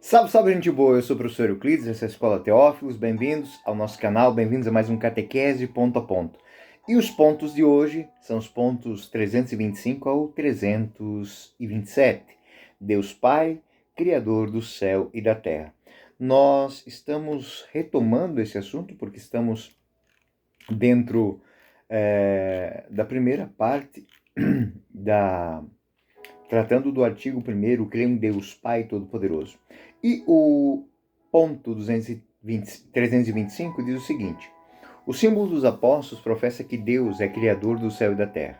Salve, salve, gente boa! Eu sou o professor Euclides, essa é a Escola Teófilos. Bem-vindos ao nosso canal, bem-vindos a mais um Catequese Ponto a Ponto. E os pontos de hoje são os pontos 325 ao 327. Deus Pai, Criador do céu e da terra. Nós estamos retomando esse assunto porque estamos dentro da primeira parte tratando do artigo 1º, creio em Deus Pai Todo-Poderoso. E o ponto 325 diz o seguinte: o símbolo dos apóstolos professa que Deus é criador do céu e da terra.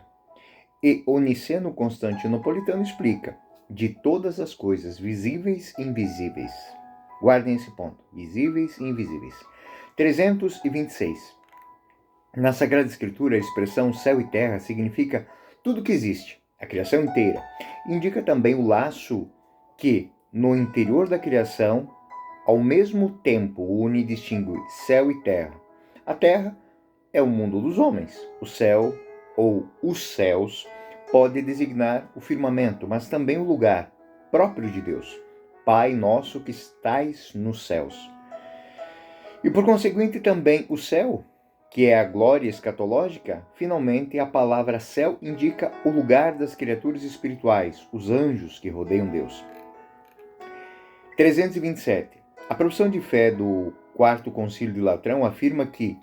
E o Niceno Constantinopolitano explica: de todas as coisas, visíveis e invisíveis. Guardem esse ponto: visíveis e invisíveis. 326. Na Sagrada Escritura, a expressão céu e terra significa tudo que existe, a criação inteira. Indica também o laço que, no interior da criação, ao mesmo tempo une e distingue céu e terra. A terra é o mundo dos homens. O céu, ou os céus, pode designar o firmamento, mas também o lugar próprio de Deus. Pai nosso que estais nos céus. E por conseguinte também o céu, que é a glória escatológica. Finalmente, a palavra céu indica o lugar das criaturas espirituais, os anjos que rodeiam Deus. 327. A profissão de fé do Quarto Concílio de Latrão afirma que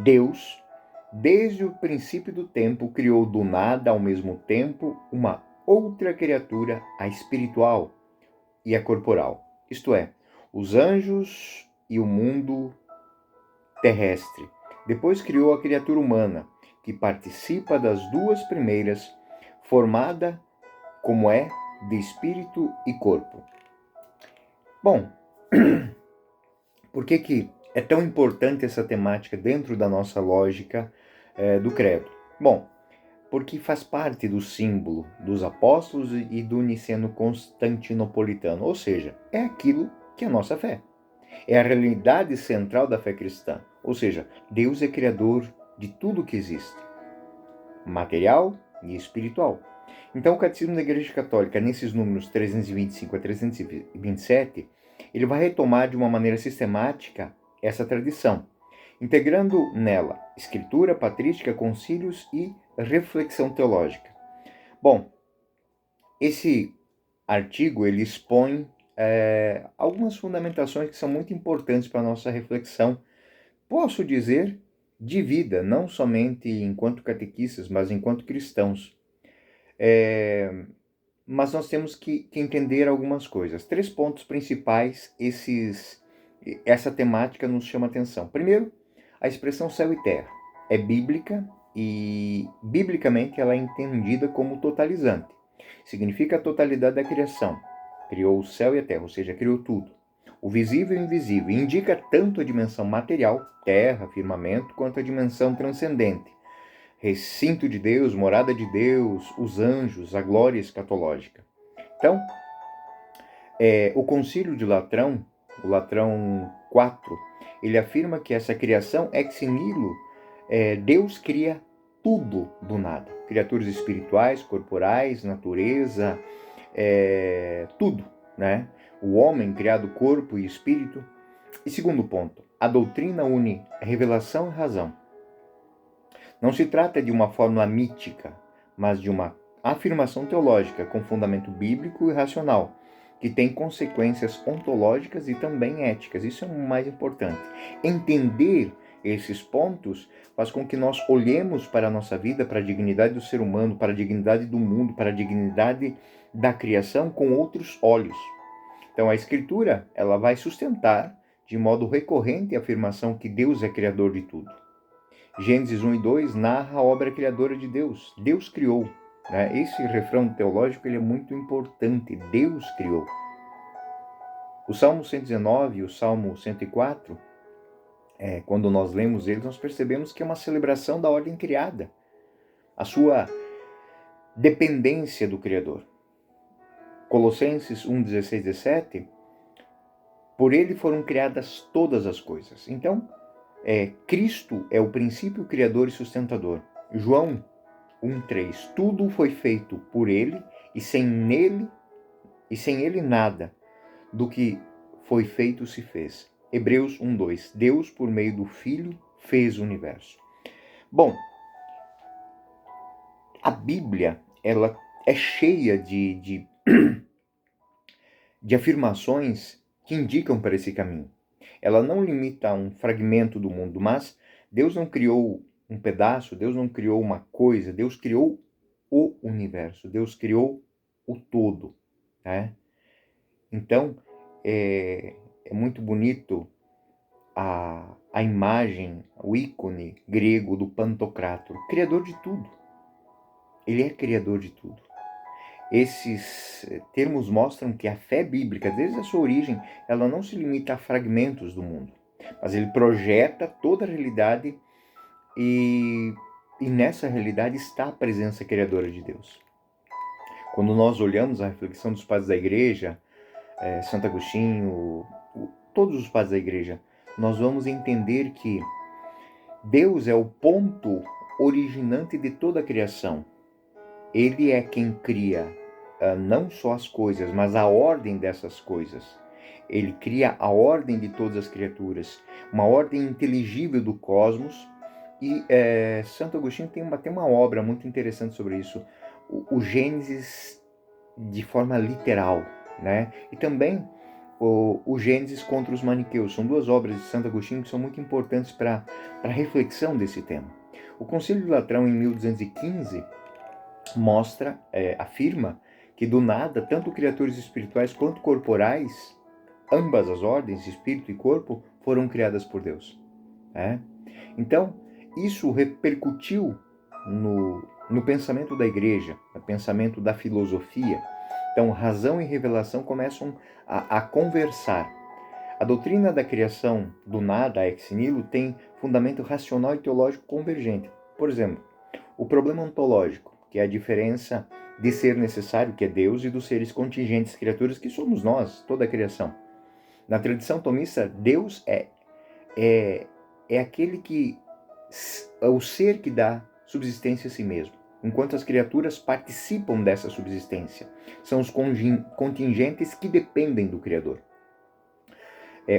Deus, desde o princípio do tempo, criou do nada ao mesmo tempo uma outra criatura, a espiritual e a corporal, isto é, os anjos e o mundo terrestre. Depois criou a criatura humana, que participa das duas primeiras, formada como é de espírito e corpo. Bom, por que é tão importante essa temática dentro da nossa lógica do credo? Bom, porque faz parte do símbolo dos apóstolos e do Niceno Constantinopolitano, ou seja, é aquilo que é a nossa fé. É a realidade central da fé cristã. Ou seja, Deus é criador de tudo que existe, material e espiritual. Então, o Catecismo da Igreja Católica, nesses números 325 a 327, ele vai retomar de uma maneira sistemática essa tradição, integrando nela escritura, patrística, concílios e reflexão teológica. Bom, esse artigo ele expõe algumas fundamentações que são muito importantes para a nossa reflexão, posso dizer, de vida, não somente enquanto catequistas, mas enquanto cristãos. Mas nós temos que entender algumas coisas. 3 pontos principais essa temática nos chama a atenção. Primeiro, a expressão céu e terra é bíblica e, biblicamente, ela é entendida como totalizante. Significa a totalidade da criação. Criou o céu e a terra, ou seja, criou tudo. O visível e o invisível indica tanto a dimensão material, terra, firmamento, quanto a dimensão transcendente, recinto de Deus, morada de Deus, os anjos, a glória escatológica. Então, o Concílio de Latrão, o Latrão 4, ele afirma que essa criação ex nihilo, Deus cria tudo do nada. Criaturas espirituais, corporais, natureza, tudo, né? O homem criado corpo e espírito. E segundo ponto, a doutrina une revelação e razão. Não se trata de uma fórmula mítica, mas de uma afirmação teológica com fundamento bíblico e racional, que tem consequências ontológicas e também éticas. Isso é o mais importante. Entender esses pontos faz com que nós olhemos para a nossa vida, para a dignidade do ser humano, para a dignidade do mundo, para a dignidade da criação com outros olhos. Então a Escritura, ela vai sustentar de modo recorrente a afirmação que Deus é criador de tudo. Gênesis 1 e 2 narra a obra criadora de Deus. Deus criou. Né? Esse refrão teológico ele é muito importante. Deus criou. O Salmo 119 e o Salmo 104, quando nós lemos eles, nós percebemos que é uma celebração da ordem criada. A sua dependência do Criador. Colossenses 1, 16, 17, por ele foram criadas todas as coisas. Então, Cristo é o princípio criador e sustentador. João 1:3, tudo foi feito por ele e sem ele nada do que foi feito se fez. Hebreus 1:2. Deus, por meio do Filho, fez o universo. Bom, a Bíblia, ela é cheia de afirmações que indicam para esse caminho. Ela não limita um fragmento do mundo, mas Deus não criou um pedaço, Deus não criou uma coisa, Deus criou o universo, Deus criou o todo, né? Então, é muito bonito a imagem, o ícone grego do Pantocrator, criador de tudo. Ele é criador de tudo. Esses termos mostram que a fé bíblica, desde a sua origem, ela não se limita a fragmentos do mundo, mas ele projeta toda a realidade e nessa realidade está a presença criadora de Deus. Quando nós olhamos a reflexão dos padres da igreja, Santo Agostinho, todos os padres da igreja, nós vamos entender que Deus é o ponto originante de toda a criação. Ele é quem cria não só as coisas, mas a ordem dessas coisas. Ele cria a ordem de todas as criaturas, uma ordem inteligível do cosmos. E Santo Agostinho tem uma obra muito interessante sobre isso, o Gênesis de forma literal, né? E também o Gênesis contra os maniqueus. São duas obras de Santo Agostinho que são muito importantes para a reflexão desse tema. O Concílio de Latrão, em 1215, afirma que do nada, tanto criaturas espirituais quanto corporais, ambas as ordens, espírito e corpo, foram criadas por Deus. Então, isso repercutiu no pensamento da igreja, no pensamento da filosofia. Então, razão e revelação começam a conversar. A doutrina da criação do nada, ex nihilo, tem fundamento racional e teológico convergente. Por exemplo, o problema ontológico, que é a diferença de ser necessário, que é Deus, e dos seres contingentes, criaturas, que somos nós, toda a criação. Na tradição tomista, Deus é aquele que é o ser que dá subsistência a si mesmo, enquanto as criaturas participam dessa subsistência. São os contingentes que dependem do Criador.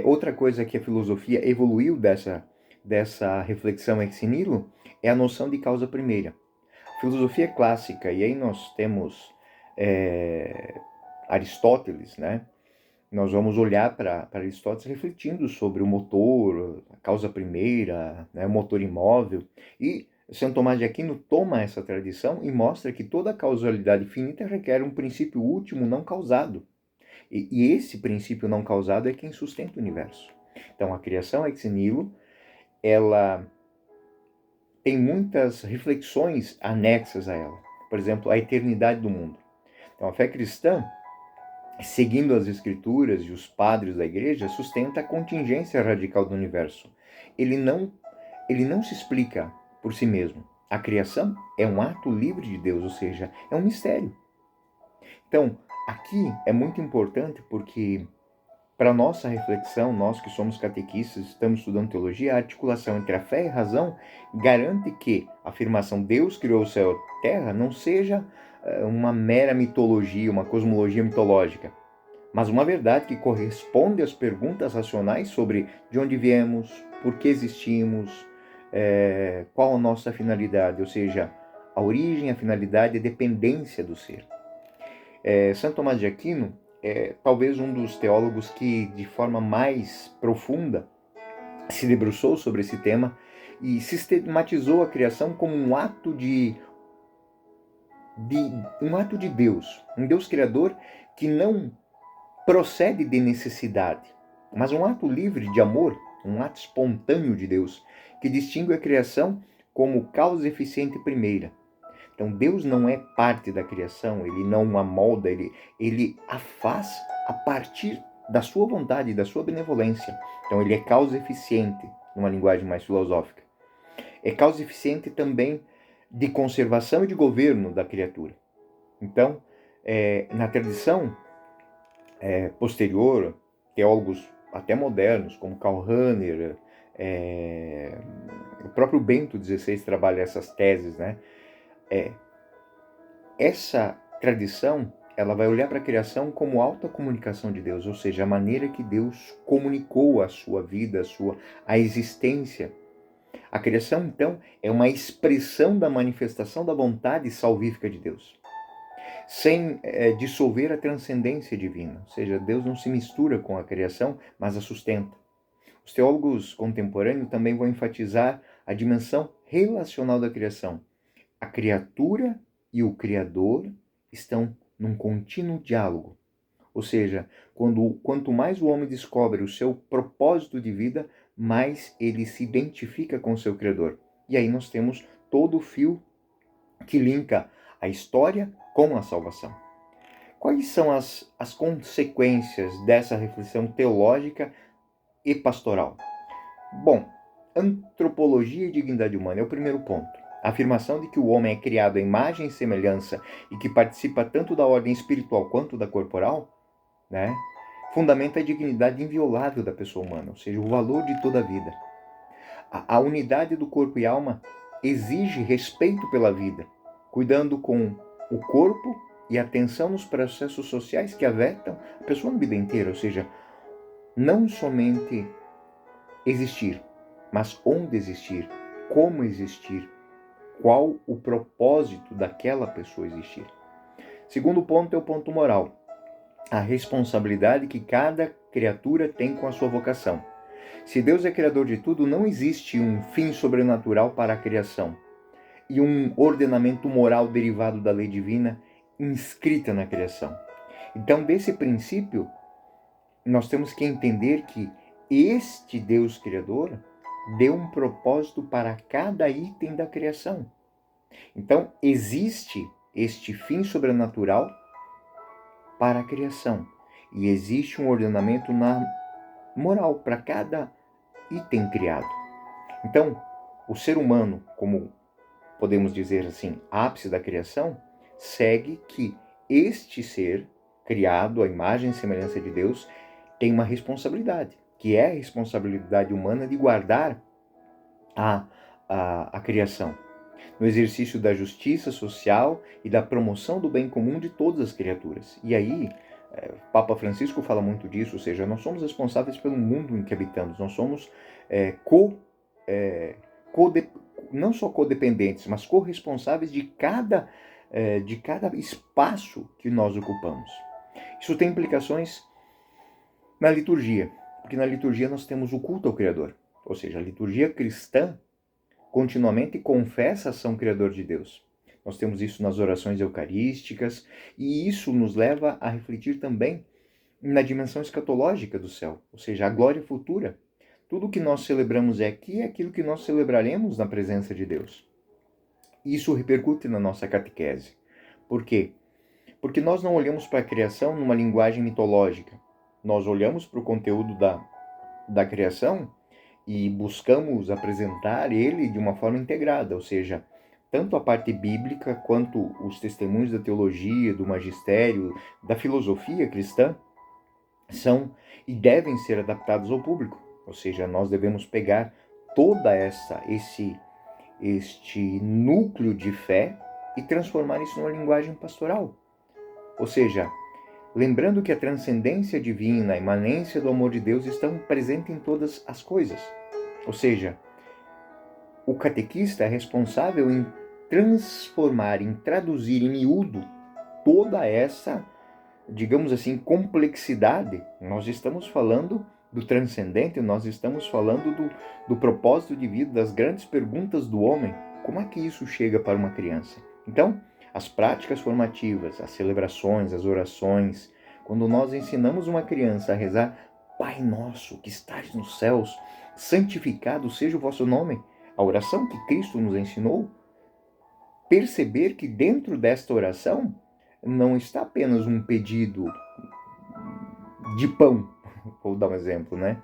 Outra coisa que a filosofia evoluiu dessa reflexão ex nihilo é a noção de causa primeira. Filosofia clássica, e aí nós temos Aristóteles, né? Nós vamos olhar para Aristóteles refletindo sobre o motor, a causa primeira, né, o motor imóvel. E Santo Tomás de Aquino toma essa tradição e mostra que toda causalidade finita requer um princípio último não causado. E esse princípio não causado é quem sustenta o universo. Então, a criação ex nihilo, ela tem muitas reflexões anexas a ela. Por exemplo, a eternidade do mundo. Então, a fé cristã, seguindo as escrituras e os padres da igreja, sustenta a contingência radical do universo. Ele não se explica por si mesmo. A criação é um ato livre de Deus, ou seja, é um mistério. Então, aqui é muito importante porque, para nossa reflexão, nós que somos catequistas, estamos estudando teologia, a articulação entre a fé e a razão garante que a afirmação Deus criou o céu e a terra não seja uma mera mitologia, uma cosmologia mitológica, mas uma verdade que corresponde às perguntas racionais sobre de onde viemos, por que existimos, qual a nossa finalidade, ou seja, a origem, a finalidade e a dependência do ser. Santo Tomás de Aquino é talvez um dos teólogos que, de forma mais profunda, se debruçou sobre esse tema e sistematizou a criação como um ato de Deus, um Deus criador que não procede de necessidade, mas um ato livre de amor, um ato espontâneo de Deus, que distingue a criação como causa eficiente primeira. Então, Deus não é parte da criação, Ele não a molda, Ele a faz a partir da sua vontade, da sua benevolência. Então, Ele é causa eficiente, numa linguagem mais filosófica. É causa eficiente também de conservação e de governo da criatura. Então, na tradição posterior, teólogos até modernos, como Karl Rahner, o próprio Bento XVI trabalha essas teses, né? Essa tradição, ela vai olhar para a criação como alta comunicação de Deus, ou seja, a maneira que Deus comunicou a sua vida, a existência. A criação, então, é uma expressão da manifestação da vontade salvífica de Deus, sem dissolver a transcendência divina, ou seja, Deus não se mistura com a criação, mas a sustenta. Os teólogos contemporâneos também vão enfatizar a dimensão relacional da criação. A criatura e o Criador estão num contínuo diálogo. Ou seja, quanto mais o homem descobre o seu propósito de vida, mais ele se identifica com o seu Criador. E aí nós temos todo o fio que linka a história com a salvação. Quais são as consequências dessa reflexão teológica e pastoral? Bom, antropologia e dignidade humana é o primeiro ponto. A afirmação de que o homem é criado à imagem e semelhança e que participa tanto da ordem espiritual quanto da corporal, né, fundamenta a dignidade inviolável da pessoa humana, ou seja, o valor de toda a vida. A unidade do corpo e alma exige respeito pela vida, cuidando com o corpo e atenção nos processos sociais que afetam a pessoa na vida inteira, ou seja, não somente existir, mas onde existir, como existir, qual o propósito daquela pessoa existir. Segundo ponto é o ponto moral, a responsabilidade que cada criatura tem com a sua vocação. Se Deus é criador de tudo, não existe um fim sobrenatural para a criação e um ordenamento moral derivado da lei divina inscrita na criação. Então, desse princípio, nós temos que entender que este Deus Criador deu um propósito para cada item da criação. Então, existe este fim sobrenatural para a criação e existe um ordenamento na moral para cada item criado. Então, o ser humano, como podemos dizer assim, ápice da criação, segue que este ser criado à imagem e semelhança de Deus tem uma responsabilidade, que é a responsabilidade humana de guardar a criação, no exercício da justiça social e da promoção do bem comum de todas as criaturas. E aí, Papa Francisco fala muito disso, ou seja, nós somos responsáveis pelo mundo em que habitamos, nós somos não só codependentes, mas corresponsáveis de cada espaço que nós ocupamos. Isso tem implicações na liturgia, porque na liturgia nós temos o culto ao Criador, ou seja, a liturgia cristã continuamente confessa a ação criador de Deus. Nós temos isso nas orações eucarísticas, e isso nos leva a refletir também na dimensão escatológica do céu, ou seja, a glória futura. Tudo que nós celebramos aqui é aquilo que nós celebraremos na presença de Deus. Isso repercute na nossa catequese. Por quê? Porque nós não olhamos para a criação numa linguagem mitológica. Nós olhamos para o conteúdo da criação e buscamos apresentar ele de uma forma integrada, ou seja, tanto a parte bíblica quanto os testemunhos da teologia, do magistério, da filosofia cristã são e devem ser adaptados ao público. Ou seja, nós devemos pegar toda este núcleo de fé e transformar isso numa linguagem pastoral. Ou seja, lembrando que a transcendência divina, a imanência do amor de Deus estão presentes em todas as coisas. Ou seja, o catequista é responsável em transformar, em traduzir em miúdo toda essa, digamos assim, complexidade. Nós estamos falando do transcendente, nós estamos falando do propósito de vida, das grandes perguntas do homem. Como é que isso chega para uma criança? Então, as práticas formativas, as celebrações, as orações, quando nós ensinamos uma criança a rezar, Pai nosso que estás nos céus, santificado seja o vosso nome, a oração que Cristo nos ensinou, perceber que dentro desta oração não está apenas um pedido de pão, vou dar um exemplo, né?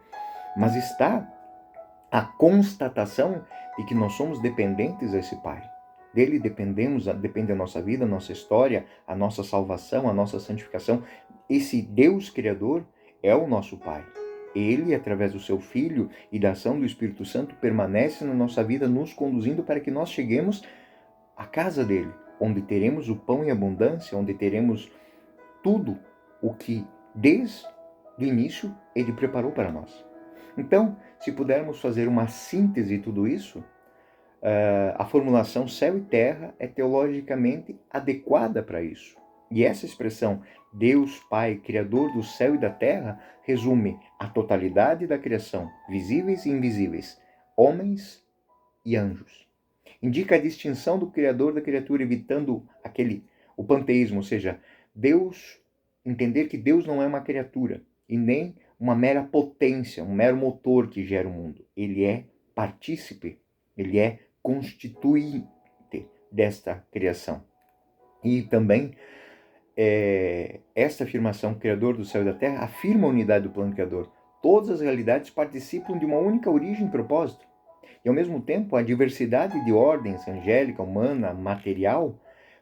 Mas está a constatação de que nós somos dependentes desse Pai. Dele depende a nossa vida, a nossa história, a nossa salvação, a nossa santificação. Esse Deus Criador é o nosso Pai. Ele, através do seu Filho e da ação do Espírito Santo, permanece na nossa vida, nos conduzindo para que nós cheguemos à casa dele, onde teremos o pão em abundância, onde teremos tudo o que, desde o início, Ele preparou para nós. Então, se pudermos fazer uma síntese de tudo isso, a formulação céu e terra é teologicamente adequada para isso. E essa expressão, Deus Pai, Criador do céu e da terra, resume a totalidade da criação, visíveis e invisíveis, homens e anjos. Indica a distinção do Criador da criatura, evitando o panteísmo, ou seja, Deus, entender que Deus não é uma criatura e nem uma mera potência, um mero motor que gera o mundo. Ele é partícipe, ele é constituinte desta criação. E também esta afirmação, Criador do céu e da terra, afirma a unidade do plano criador. Todas as realidades participam de uma única origem e propósito. E ao mesmo tempo, a diversidade de ordens, angélica, humana, material,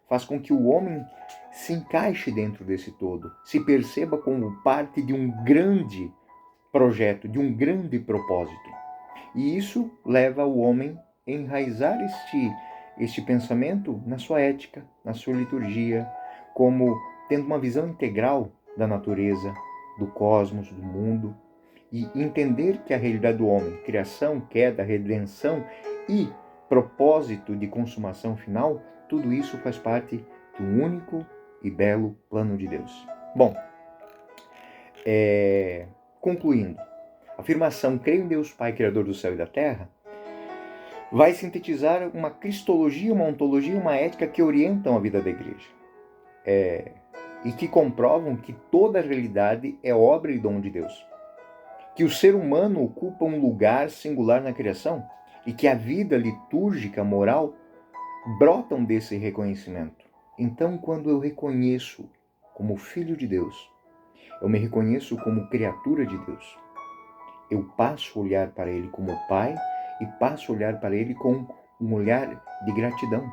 faz com que o homem se encaixe dentro desse todo, se perceba como parte de um grande projeto, de um grande propósito. E isso leva o homem a enraizar este pensamento na sua ética, na sua liturgia, como tendo uma visão integral da natureza, do cosmos, do mundo, e entender que a realidade do homem, criação, queda, redenção e propósito de consumação final, tudo isso faz parte do único e belo plano de Deus. Bom, concluindo, a afirmação creio em Deus Pai, Criador do céu e da terra, vai sintetizar uma cristologia, uma ontologia, uma ética que orientam a vida da igreja. E que comprovam que toda a realidade é obra e dom de Deus. Que o ser humano ocupa um lugar singular na criação e que a vida litúrgica, moral, brotam desse reconhecimento. Então, quando eu reconheço como filho de Deus, eu me reconheço como criatura de Deus, eu passo a olhar para Ele como Pai e passo a olhar para Ele com um olhar de gratidão.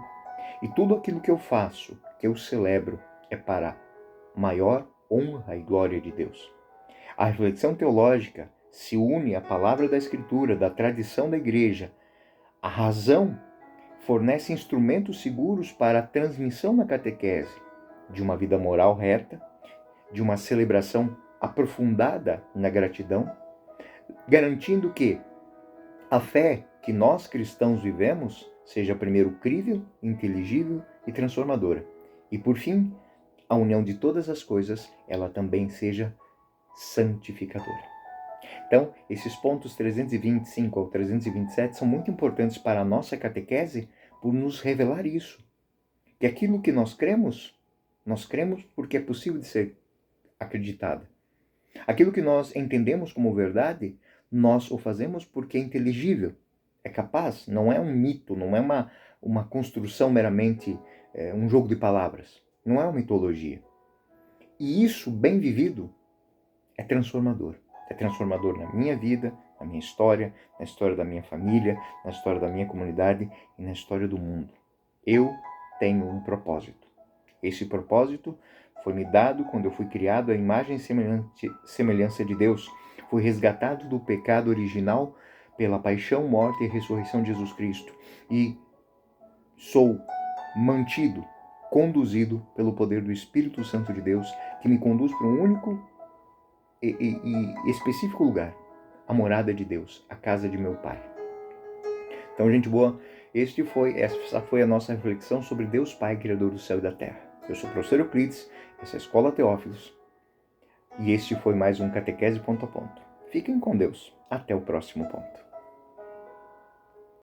E tudo aquilo que eu faço, que eu celebro, é para maior honra e glória de Deus. A reflexão teológica se une à palavra da Escritura, da tradição da Igreja. A razão fornece instrumentos seguros para a transmissão na catequese de uma vida moral reta, de uma celebração aprofundada na gratidão, garantindo que a fé que nós cristãos vivemos seja primeiro crível, inteligível e transformadora. E por fim, a união de todas as coisas, ela também seja santificadora. Então, esses pontos 325 ao 327 são muito importantes para a nossa catequese por nos revelar isso. Que aquilo que nós cremos porque é possível de ser acreditado. Aquilo que nós entendemos como verdade, nós o fazemos porque é inteligível, é capaz, não é um mito, não é uma construção meramente, um jogo de palavras, não é uma mitologia. E isso, bem vivido, é transformador. É transformador na minha vida, na minha história, na história da minha família, na história da minha comunidade e na história do mundo. Eu tenho um propósito. Esse propósito foi me dado quando eu fui criado à imagem e semelhança de Deus. Fui resgatado do pecado original pela paixão, morte e ressurreição de Jesus Cristo. E sou mantido, conduzido pelo poder do Espírito Santo de Deus, que me conduz para um único e específico lugar, a morada de Deus, a casa de meu Pai. Então, gente boa, essa foi a nossa reflexão sobre Deus Pai, Criador do céu e da terra. Eu sou o professor Euclides, essa é a Escola Teófilos, e este foi mais um Catequese Ponto a Ponto. Fiquem com Deus. Até o próximo ponto.